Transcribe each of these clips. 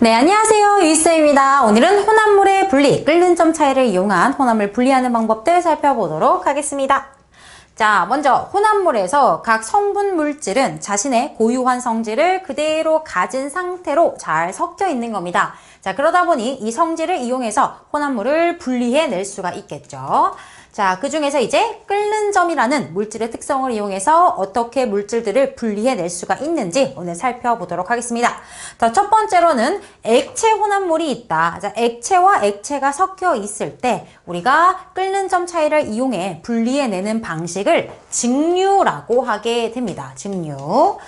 네, 안녕하세요. 유희쌤입니다. 오늘은 혼합물의 분리, 끓는 점 차이를 이용한 혼합물 분리하는 방법들 살펴보도록 하겠습니다. 자, 먼저 혼합물에서 각 성분 물질은 자신의 고유한 성질을 그대로 가진 상태로 잘 섞여 있는 겁니다. 자, 그러다 보니 이 성질을 이용해서 혼합물을 분리해낼 수가 있겠죠. 자, 그 중에서 이제 끓는 점이라는 물질의 특성을 이용해서 어떻게 물질들을 분리해낼 수가 있는지 오늘 살펴보도록 하겠습니다. 자, 첫 번째로는 액체 혼합물이 있다. 자, 액체와 액체가 섞여 있을 때 우리가 끓는 점 차이를 이용해 분리해내는 방식을 증류라고 하게 됩니다. 증류.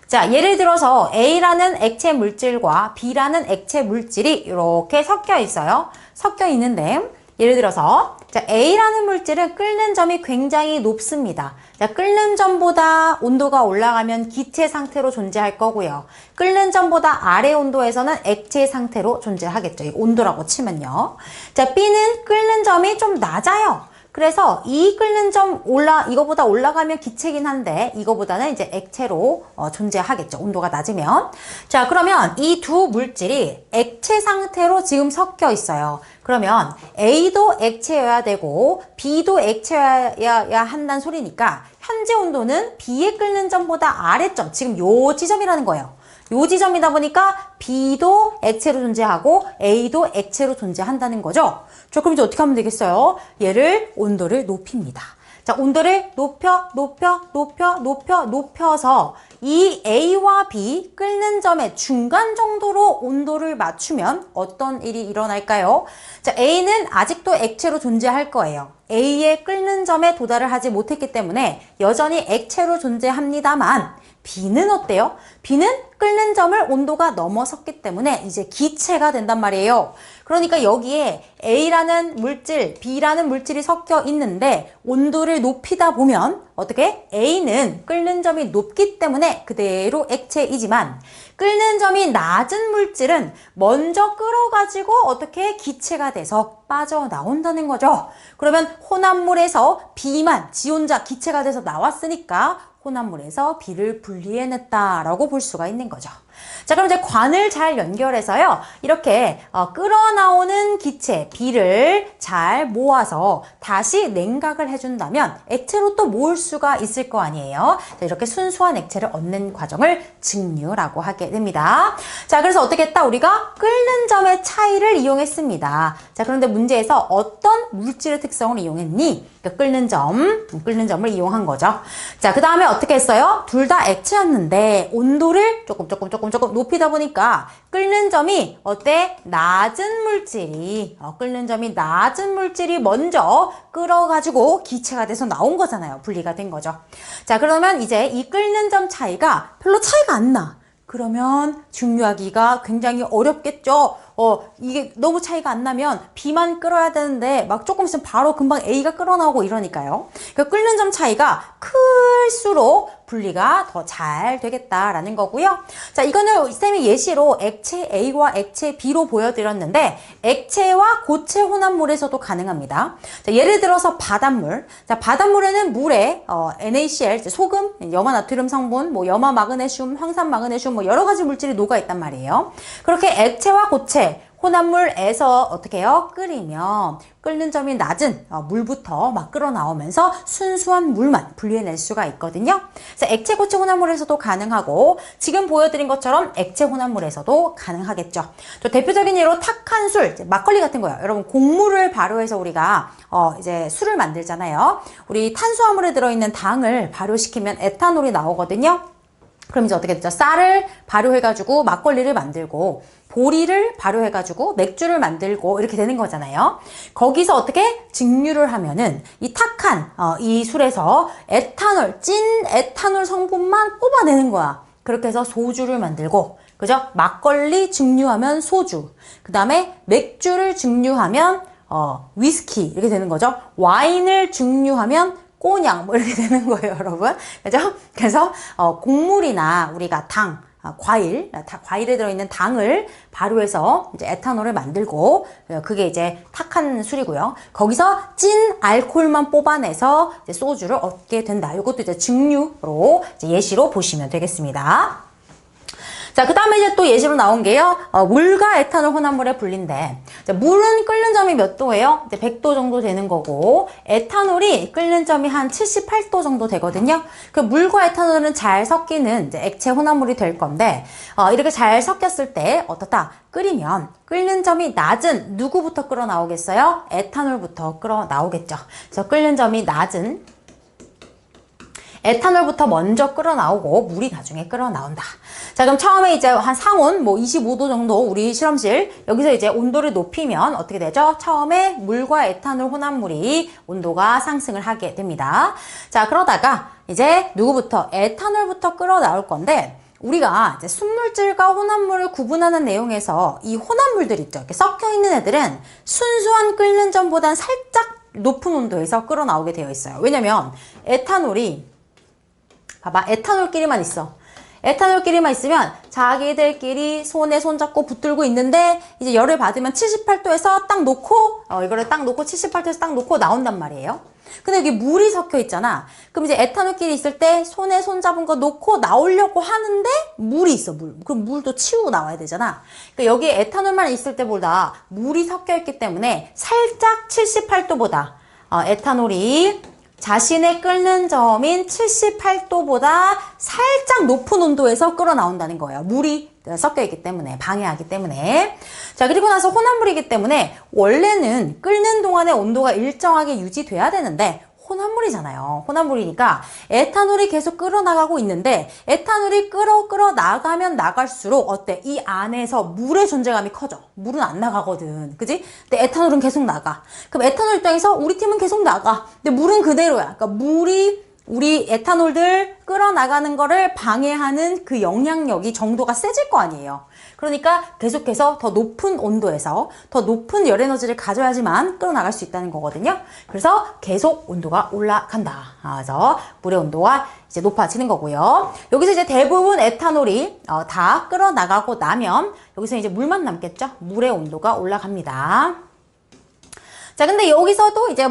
자, 예를 들어서 A라는 액체 물질과 B라는 액체 물질이 이렇게 섞여 있어요. 섞여 있는데 예를 들어서 자, A라는 물질은 끓는 점이 굉장히 높습니다. 자, 끓는 점보다 온도가 올라가면 기체 상태로 존재할 거고요. 끓는 점보다 아래 온도에서는 액체 상태로 존재하겠죠. 이 온도라고 치면요. 자, B는 끓는 점이 좀 낮아요. 그래서 이 끓는 점 이거보다 올라가면 기체긴 한데 이거보다는 이제 액체로 존재하겠죠. 온도가 낮으면. 자, 그러면 이 두 물질이 액체 상태로 지금 섞여 있어요. 그러면 A도 액체여야 되고 B도 액체여야 한다는 소리니까 현재 온도는 B의 끓는 점보다 아래점, 지금 요 지점이라는 거예요. 요 지점이다 보니까 B도 액체로 존재하고 A도 액체로 존재한다는 거죠. 자, 그럼 이제 어떻게 하면 되겠어요? 얘를 온도를 높입니다. 자, 온도를 높여서 이 A와 B 끓는 점의 중간 정도로 온도를 맞추면 어떤 일이 일어날까요? 자, A는 아직도 액체로 존재할 거예요. A의 끓는 점에 도달을 하지 못했기 때문에 여전히 액체로 존재합니다만 B는 어때요? B는 끓는 점을 온도가 넘어섰기 때문에 이제 기체가 된단 말이에요. 그러니까 여기에 A라는 물질, B라는 물질이 섞여 있는데 온도를 높이다 보면 어떻게? A는 끓는 점이 높기 때문에 그대로 액체이지만 끓는 점이 낮은 물질은 먼저 끓어가지고 어떻게 기체가 돼서 빠져나온다는 거죠. 그러면 혼합물에서 B만 지 혼자 기체가 돼서 나왔으니까 혼합물에서 B를 분리해냈다라고 볼 수가 있는 거죠. 자, 그럼 이제 관을 잘 연결해서요. 이렇게 끓어나오는 기체 B를 잘 모아서 다시 냉각을 해준다면 액체로 또 모을 수가 있을 거 아니에요. 자, 이렇게 순수한 액체를 얻는 과정을 증류라고 하게 됩니다. 자, 그래서 어떻게 했다? 우리가 끓는 점의 차이를 이용했습니다. 자, 그런데 문제에서 어떤 물질의 특성을 이용했니? 그 끓는 점을 이용한 거죠. 자, 그 다음에 어떻게 했어요? 둘 다 액체였는데 온도를 조금 높이다 보니까 끓는 점이 어때? 끓는 점이 낮은 물질이 먼저 끓어가지고 기체가 돼서 나온 거잖아요. 분리가 된 거죠. 자, 그러면 이제 이 끓는 점 차이가 별로 차이가 안 나. 그러면 증류하기가 굉장히 어렵겠죠. 이게 너무 차이가 안 나면 B만 끓어야 되는데 막 조금 있으면 바로 금방 A가 끓어나오고 이러니까요. 그 끓는 점 차이가 클수록 분리가 더 잘 되겠다라는 거고요. 자, 이거는 쌤이 예시로 액체 A와 액체 B로 보여드렸는데 액체와 고체 혼합물에서도 가능합니다. 자, 예를 들어서 바닷물. 자, 바닷물에는 물에 NaCl, 소금, 염화나트륨 성분, 뭐 염화 마그네슘, 황산 마그네슘 뭐 여러 가지 물질이 녹아 있단 말이에요. 그렇게 액체와 고체 혼합물에서 어떻게 해요? 끓이면 끓는 점이 낮은 물부터 막 끓어나오면서 순수한 물만 분리해낼 수가 있거든요. 그래서 액체, 고체 혼합물에서도 가능하고 지금 보여드린 것처럼 액체 혼합물에서도 가능하겠죠. 또 대표적인 예로 탁한 술, 막걸리 같은 거요. 여러분 곡물을 발효해서 우리가 이제 술을 만들잖아요. 우리 탄수화물에 들어있는 당을 발효시키면 에탄올이 나오거든요. 그럼 이제 어떻게 되죠? 쌀을 발효해가지고 막걸리를 만들고 보리를 발효해가지고 맥주를 만들고 이렇게 되는 거잖아요. 거기서 어떻게 증류를 하면은 이 탁한 이 술에서 찐 에탄올 성분만 뽑아내는 거야. 그렇게 해서 소주를 만들고, 그죠? 막걸리 증류하면 소주, 그 다음에 맥주를 증류하면 위스키 이렇게 되는 거죠. 와인을 증류하면 꼬냑 뭐 이렇게 되는 거예요, 여러분. 그죠? 그래서 곡물이나 우리가 당, 과일에 들어있는 당을 발효해서 이제 에탄올을 만들고 그게 이제 탁한 술이고요. 거기서 찐 알코올만 뽑아내서 이제 소주를 얻게 된다. 이것도 이제 증류로 이제 예시로 보시면 되겠습니다. 자, 그 다음에 이제 또 예시로 나온 게요. 물과 에탄올 혼합물의 분리인데, 자, 물은 끓는 점이 몇 도예요? 이제 100도 정도 되는 거고, 에탄올이 끓는 점이 한 78도 정도 되거든요. 그 물과 에탄올은 잘 섞이는 이제 액체 혼합물이 될 건데, 이렇게 잘 섞였을 때 어떻다? 끓이면 끓는 점이 낮은 누구부터 끓어 나오겠어요? 에탄올부터 끓어 나오겠죠. 그래서 끓는 점이 낮은 에탄올부터 먼저 끓어 나오고 물이 나중에 끓어 나온다. 자, 그럼 처음에 이제 한 상온 25도 정도 우리 실험실 여기서 이제 온도를 높이면 어떻게 되죠? 처음에 물과 에탄올 혼합물이 온도가 상승을 하게 됩니다. 자, 그러다가 이제 누구부터? 에탄올부터 끓어 나올 건데 우리가 이제 순물질과 혼합물을 구분하는 내용에서 이 혼합물들 있죠. 이렇게 섞여 있는 애들은 순수한 끓는 점보단 살짝 높은 온도에서 끓어 나오게 되어 있어요. 왜냐면 에탄올이 봐봐, 에탄올끼리만 있어. 에탄올끼리만 있으면 자기들끼리 손에 손잡고 붙들고 있는데 이제 열을 받으면 78도에서 딱 놓고 이거를 딱 놓고 78도에서 딱 놓고 나온단 말이에요. 근데 여기 물이 섞여 있잖아. 그럼 이제 에탄올끼리 있을 때 손에 손잡은 거 놓고 나오려고 하는데 물이 있어, 물. 그럼 물도 치우고 나와야 되잖아. 그러니까 여기 에탄올만 있을 때보다 물이 섞여 있기 때문에 살짝 78도보다 에탄올이 자신의 끓는 점인 78도보다 살짝 높은 온도에서 끓어 나온다는 거예요. 물이 섞여 있기 때문에, 방해하기 때문에. 자, 그리고 나서 혼합물이기 때문에 원래는 끓는 동안의 온도가 일정하게 유지돼야 되는데 혼합물이잖아요. 혼합물이니까 에탄올이 계속 끓어나가고 있는데 에탄올이 끓어 나가면 나갈수록 어때? 이 안에서 물의 존재감이 커져. 물은 안 나가거든. 그지? 근데 에탄올은 계속 나가. 그럼 에탄올 입장에서 우리 팀은 계속 나가. 근데 물은 그대로야. 그러니까 물이 우리 에탄올들 끓어나가는 거를 방해하는 그 영향력이 정도가 세질 거 아니에요. 그러니까 계속해서 더 높은 온도에서 더 높은 열 에너지를 가져야지만 끓어나갈 수 있다는 거거든요. 그래서 계속 온도가 올라간다. 그래서 물의 온도가 이제 높아지는 거고요. 여기서 이제 대부분 에탄올이 다 끓어나가고 나면 여기서 이제 물만 남겠죠. 물의 온도가 올라갑니다. 자, 근데 여기서도 이제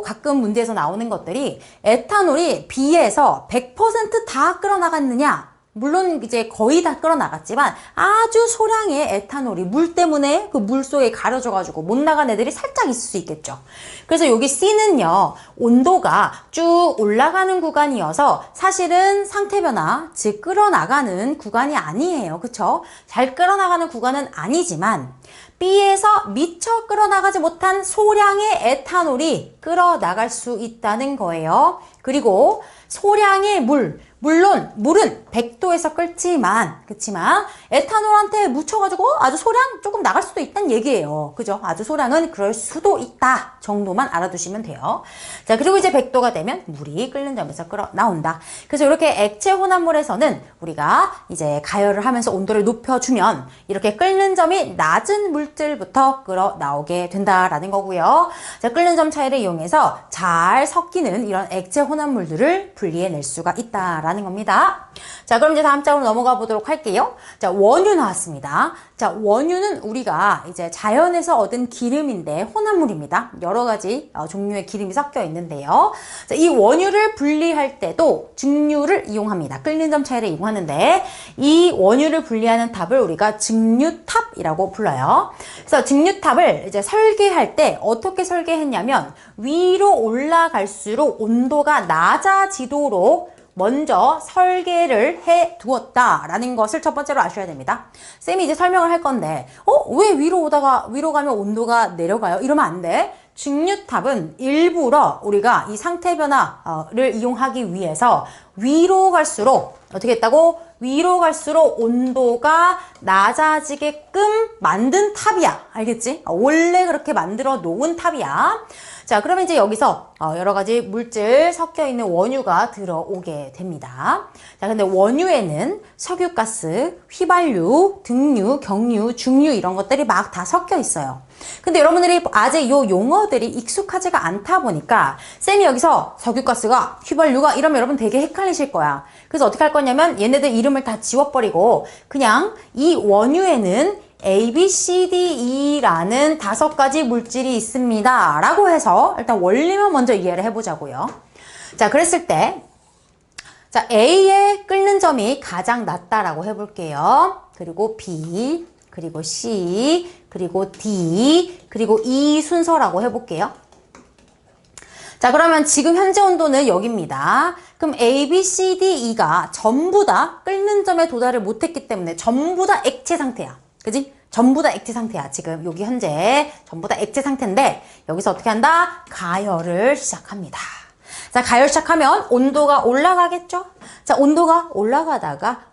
가끔 문제에서 나오는 것들이 에탄올이 비해서 100% 다 끓어나갔느냐? 물론 이제 거의 다 끓어나갔지만 아주 소량의 에탄올이 물 때문에 그 물 속에 가려져가지고 못 나간 애들이 살짝 있을 수 있겠죠. 그래서 여기 C는요, 온도가 쭉 올라가는 구간이어서 사실은 상태 변화, 즉 끓어나가는 구간이 아니에요. 그쵸? 잘 끓어나가는 구간은 아니지만 B에서 미처 끓어나가지 못한 소량의 에탄올이 끓어나갈 수 있다는 거예요. 그리고 소량의 물론 물은 100도에서 끓지만 그치만 에탄올한테 묻혀가지고 아주 소량 조금 나갈 수도 있다는 얘기예요. 그죠? 아주 소량은 그럴 수도 있다 정도만 알아두시면 돼요. 자, 그리고 이제 100도가 되면 물이 끓는 점에서 끓어 나온다. 그래서 이렇게 액체 혼합물에서는 우리가 이제 가열을 하면서 온도를 높여주면 이렇게 끓는 점이 낮은 물질부터 끓어 나오게 된다라는 거고요. 자, 끓는 점 차이를 이용해서 잘 섞이는 이런 액체 혼합물들을 분리해낼 수가 있다라는 겁니다. 자, 그럼 이제 다음 장으로 넘어가 보도록 할게요. 자, 원유 나왔습니다. 자, 원유는 우리가 이제 자연에서 얻은 기름인데 혼합물입니다. 여러 가지 종류의 기름이 섞여 있는데요. 자, 이 원유를 분리할 때도 증류를 이용합니다. 끓는 점 차이를 이용하는데 이 원유를 분리하는 탑을 우리가 증류탑이라고 불러요. 그래서 증류탑을 이제 설계할 때 어떻게 설계했냐면 위로 올라갈수록 온도가 낮아지도록 먼저 설계를 해 두었다라는 것을 첫 번째로 아셔야 됩니다. 쌤이 이제 설명을 할 건데, 왜 위로 가면 온도가 내려가요? 이러면 안 돼. 증류탑은 일부러 우리가 이 상태 변화를 이용하기 위해서 위로 갈수록 어떻게 했다고? 위로 갈수록 온도가 낮아지게끔 만든 탑이야. 알겠지? 원래 그렇게 만들어 놓은 탑이야. 자, 그러면 이제 여기서 여러 가지 물질 섞여 있는 원유가 들어오게 됩니다. 자, 근데 원유에는 석유가스, 휘발유, 등유, 경유, 중유 이런 것들이 막 다 섞여 있어요. 근데 여러분들이 아직 요 용어들이 익숙하지가 않다 보니까 쌤이 여기서 석유가스가, 휘발유가 이러면 여러분 되게 헷갈리실 거야. 그래서 어떻게 할 거냐면 얘네들 이름을 다 지워버리고 그냥 이 원유에는 A, B, C, D, E라는 5가지 물질이 있습니다. 라고 해서 일단 원리만 먼저 이해를 해보자고요. 자, 그랬을 때 자, A의 끓는 점이 가장 낮다라고 해볼게요. 그리고 B, 그리고 C, 그리고 D, 그리고 E 순서라고 해볼게요. 자, 그러면 지금 현재 온도는 여기입니다. 그럼 A, B, C, D, E가 전부 다 끓는 점에 도달을 못했기 때문에 전부 다 액체 상태야. 그지? 전부 다 액체 상태야. 지금 여기 현재 전부 다 액체 상태인데 여기서 어떻게 한다? 가열을 시작합니다. 자, 가열 시작하면 온도가 올라가겠죠? 자, 온도가 올라가다가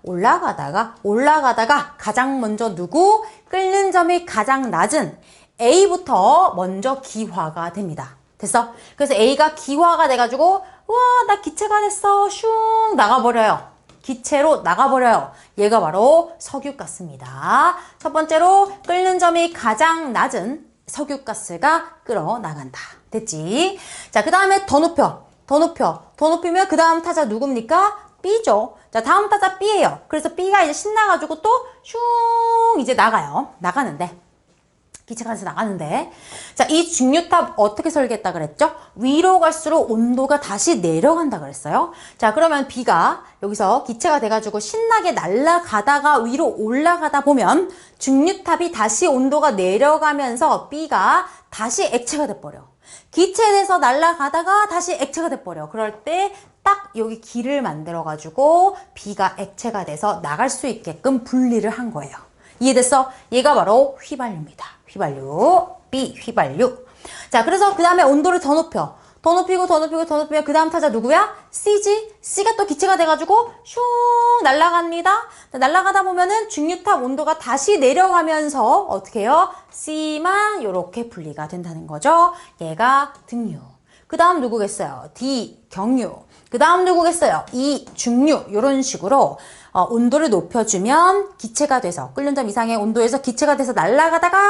가장 먼저 누구? 끓는 점이 가장 낮은 A부터 먼저 기화가 됩니다. 됐어? 그래서 A가 기화가 돼가지고 와, 나 기체가 됐어. 슝 나가버려요. 기체로 나가버려요. 얘가 바로 석유가스입니다. 첫 번째로 끓는 점이 가장 낮은 석유가스가 끓어나간다. 됐지? 자, 그 다음에 더 높이면 그 다음 타자 누굽니까? B죠. 자, 다음 타자 B예요. 그래서 B가 이제 신나가지고 또 슝 이제 나가요. 기체가 돼서 나가는데, 자, 이 중류탑 어떻게 설계했다 그랬죠? 위로 갈수록 온도가 다시 내려간다 그랬어요. 자, 그러면 B가 여기서 기체가 돼가지고 신나게 날아가다가 위로 올라가다 보면 중류탑이 다시 온도가 내려가면서 B가 다시 액체가 돼버려. 기체에서 날아가다가 다시 액체가 돼버려. 그럴 때 딱 여기 길을 만들어가지고 B가 액체가 돼서 나갈 수 있게끔 분리를 한 거예요. 이해됐어? 얘가 바로 휘발유입니다. 휘발유, B 휘발유. 자, 그래서 그 다음에 온도를 더 높이면 그 다음 타자 누구야? C지? C가 또 기체가 돼가지고 슝 날아갑니다. 날아가다 보면은 중류탑 온도가 다시 내려가면서 어떻게 해요? C만 이렇게 분리가 된다는 거죠. 얘가 등유. 그 다음 누구겠어요? D 경유. 그 다음 누구겠어요? E 중유. 이런 식으로 온도를 높여주면 기체가 돼서 끓는 점 이상의 온도에서 기체가 돼서 날아가다가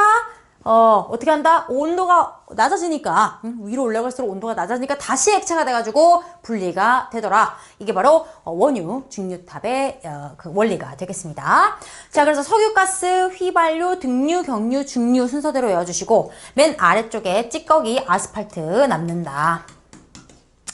어떻게 한다? 온도가 낮아지니까 위로 올라갈수록 온도가 낮아지니까 다시 액체가 돼가지고 분리가 되더라. 이게 바로 원유 중류탑의 그 원리가 되겠습니다. 자, 그래서 석유가스, 휘발유, 등유, 경유, 중유 순서대로 외워주시고 맨 아래쪽에 찌꺼기 아스팔트 남는다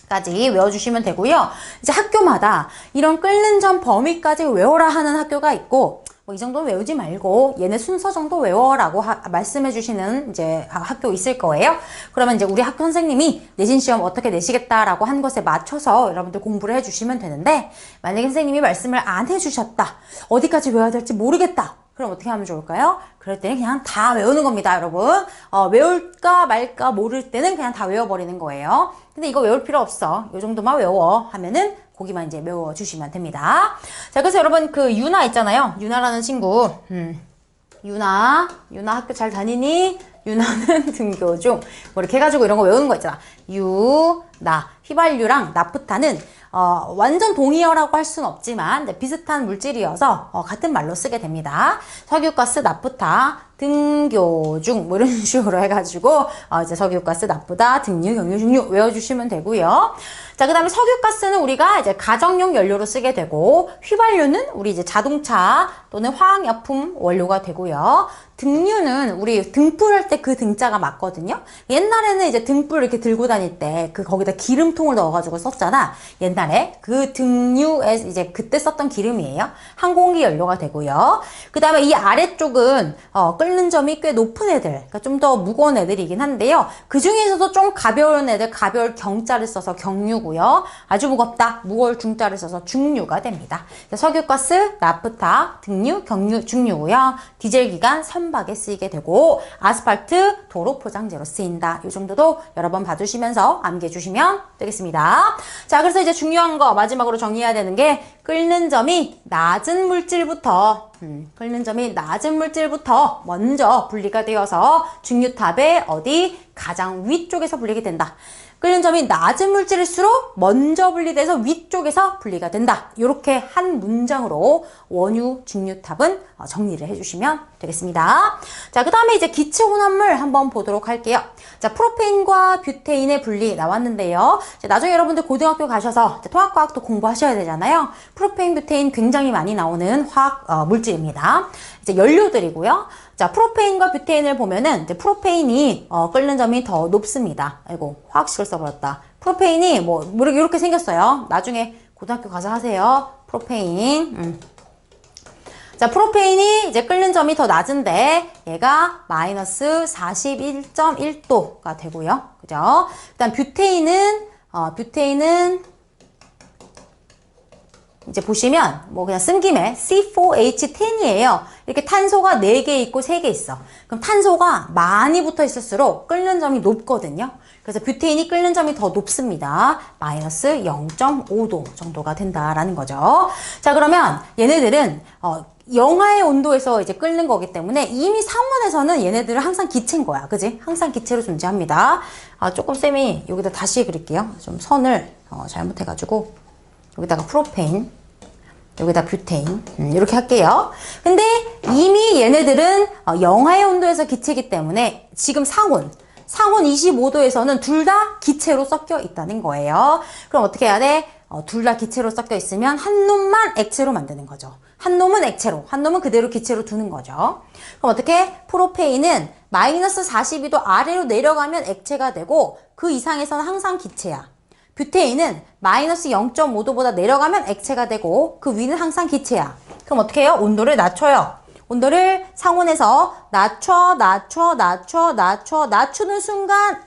까지 외워주시면 되고요. 이제 학교마다 이런 끓는 점 범위까지 외워라 하는 학교가 있고, 뭐 이 정도는 외우지 말고 얘네 순서 정도 외워라고 말씀해 주시는 이제 학교 있을 거예요. 그러면 이제 우리 학교 선생님이 내신 시험 어떻게 내시겠다라고 한 것에 맞춰서 여러분들 공부를 해 주시면 되는데, 만약에 선생님이 말씀을 안 해 주셨다, 어디까지 외워야 될지 모르겠다, 그럼 어떻게 하면 좋을까요? 그럴 때는 그냥 다 외우는 겁니다, 여러분. 외울까 말까 모를 때는 그냥 다 외워버리는 거예요. 근데 이거 외울 필요 없어. 이 정도만 외워 하면은 거기만 이제 외워주시면 됩니다. 자, 그래서 여러분 그 유나 있잖아요. 유나라는 친구. 유나 학교 잘 다니니? 유나는 등교 중. 뭐 이렇게 해가지고 이런 거 외우는 거 있잖아. 유나. 휘발유랑 나프타는 완전 동의어라고 할 수는 없지만 비슷한 물질이어서 같은 말로 쓰게 됩니다. 석유가스, 나프타, 등교 중, 뭐 이런 식으로 해가지고 이제 석유가스, 나프타, 등유, 경유, 중유 외워주시면 되고요. 자, 그 다음에 석유가스는 우리가 이제 가정용 연료로 쓰게 되고, 휘발유는 우리 이제 자동차 또는 화학약품 원료가 되고요. 등유는 우리 등불 할 때 그 등자가 맞거든요. 옛날에는 이제 등불 이렇게 들고 다닐 때 거기다 기름통을 넣어가지고 썼잖아. 옛날에 그 등유에 이제 그때 썼던 기름이에요. 항공기 연료가 되고요. 그 다음에 이 아래쪽은 끓는 점이 꽤 높은 애들, 그러니까 좀 더 무거운 애들이긴 한데요. 그 중에서도 좀 가벼운 애들, 가벼울 경자를 써서 경유고요. 아주 무겁다, 무거울 중자를 써서 중유가 됩니다. 석유가스, 나프타, 등유, 경유, 중유고요. 디젤기관, 선박에 쓰이게 되고, 아스팔트, 도로 포장재로 쓰인다. 이 정도도 여러 번 봐주시면서 암기해 주시면 되겠습니다. 자, 그래서 이제 중요한 거 마지막으로 정리해야 되는 게, 끓는 점이 낮은 물질부터 먼저 분리가 되어서 중류탑의 어디 가장 위쪽에서 분리가 된다. 끓는 점이 낮은 물질일수록 먼저 분리돼서 위쪽에서 분리가 된다. 이렇게 한 문장으로 원유 중류탑은 정리를 해주시면 되겠습니다. 자, 그 다음에 이제 기체 혼합물 한번 보도록 할게요. 자, 프로페인과 뷰테인의 분리 나왔는데요. 나중에 여러분들 고등학교 가셔서 통합과학도 공부하셔야 되잖아요. 프로페인, 뷰테인 굉장히 많이 나오는 화학 물질입니다. 이제 연료들이고요. 자, 프로페인과 뷰테인을 보면은 이제 프로페인이 끓는 점이 더 높습니다. 아이고, 화학식을 써버렸다. 프로페인이 뭐 이렇게 생겼어요. 나중에 고등학교 가서 하세요. 프로페인. 자, 프로페인이 이제 끓는 점이 더 낮은데 얘가 마이너스 41.1도가 되고요. 그죠? 일단 뷰테인은 이제 보시면 뭐 그냥 쓴 김에 C4H10이에요. 이렇게 탄소가 4개 있고 3개 있어. 그럼 탄소가 많이 붙어 있을수록 끓는 점이 높거든요. 그래서 뷰테인이 끓는 점이 더 높습니다. 마이너스 0.5도 정도가 된다라는 거죠. 자, 그러면 얘네들은 영하의 온도에서 이제 끓는 거기 때문에 이미 상온에서는 얘네들은 항상 기체인 거야. 그지? 항상 기체로 존재합니다. 조금 쌤이 여기다 다시 그릴게요. 좀 선을 잘못해가지고 여기다가 프로페인, 여기다 뷰테인 이렇게 할게요. 근데 이미 얘네들은 영하의 온도에서 기체이기 때문에 지금 상온 25도에서는 둘 다 기체로 섞여 있다는 거예요. 그럼 어떻게 해야 돼? 둘 다 기체로 섞여 있으면 한 놈만 액체로 만드는 거죠. 한 놈은 액체로, 한 놈은 그대로 기체로 두는 거죠. 그럼 어떻게? 프로페인은 마이너스 42도 아래로 내려가면 액체가 되고 그 이상에서는 항상 기체야. 뷰테인은 마이너스 0.5도보다 내려가면 액체가 되고 그 위는 항상 기체야. 그럼 어떻게 해요? 온도를 낮춰요. 온도를 상온에서 낮추는 순간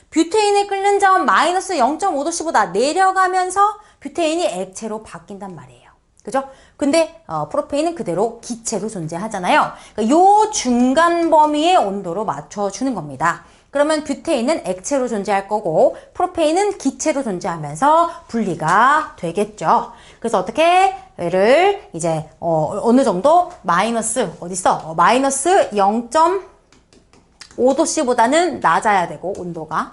뷰테인의 끓는 점 마이너스 0.5도씨보다 내려가면서 뷰테인이 액체로 바뀐단 말이에요. 그죠? 근데 프로페인은 그대로 기체로 존재하잖아요. 그러니까 요 중간 범위의 온도로 맞춰주는 겁니다. 그러면 뷰테인은 액체로 존재할 거고 프로페인은 기체로 존재하면서 분리가 되겠죠. 그래서 어떻게 얘를 이제 어느 정도 마이너스 어딨어? 마이너스 0.5도씨보다는 낮아야 되고 온도가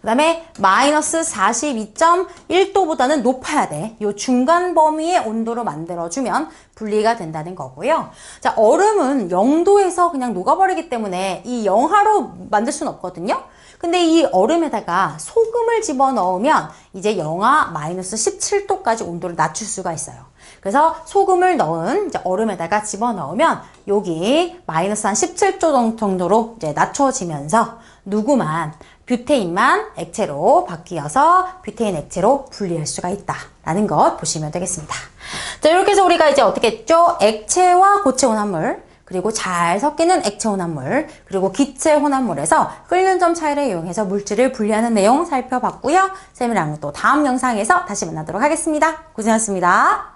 그 다음에 마이너스 42.1도보다는 높아야 돼. 요 중간 범위의 온도로 만들어주면 분리가 된다는 거고요. 자, 얼음은 0도에서 그냥 녹아버리기 때문에 이 영하로 만들 수는 없거든요. 근데 이 얼음에다가 소금을 집어넣으면 이제 영하 마이너스 17도까지 온도를 낮출 수가 있어요. 그래서 소금을 넣은 이제 얼음에다가 집어넣으면 여기 마이너스 한 17도 정도로 이제 낮춰지면서 누구만 뷰테인만 액체로 바뀌어서 뷰테인 액체로 분리할 수가 있다라는 것 보시면 되겠습니다. 자, 이렇게 해서 우리가 이제 어떻게 했죠? 액체와 고체 혼합물, 그리고 잘 섞이는 액체 혼합물, 그리고 기체 혼합물에서 끓는 점 차이를 이용해서 물질을 분리하는 내용 살펴봤고요. 쌤이랑 또 다음 영상에서 다시 만나도록 하겠습니다. 고생하셨습니다.